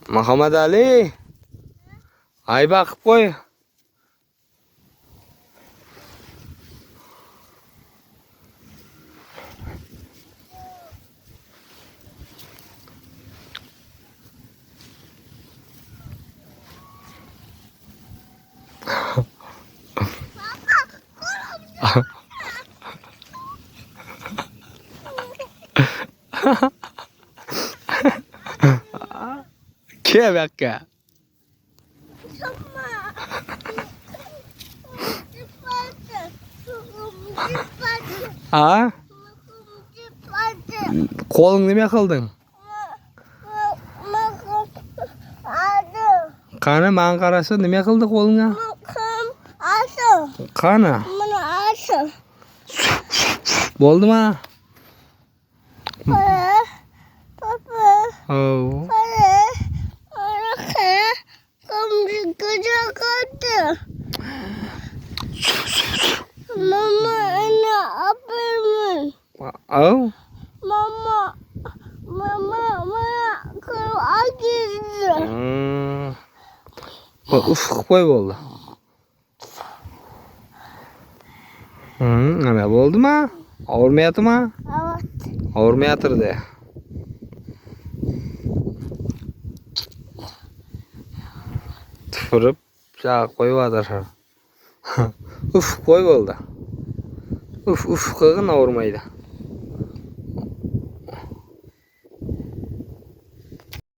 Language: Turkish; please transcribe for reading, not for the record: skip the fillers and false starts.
Muhammed Ali. Ay bakıp koy. Kim bakka? Ha? Kolun nima qilding? Qani men qarasa nima qildi qo'lingga? Qani? Bo'ldimi? Oh. Mama, ana aferin. Oh. Mama, kuru acıdı. Uf, qo'y bo'ldi. Nima bo'ldimi? Og'rimayaptimi? Evet. Og'rimayapti. Tufurib, qo'yib Uf, qo'y bo'ldi. Uf, qilg'in og'rimaydi.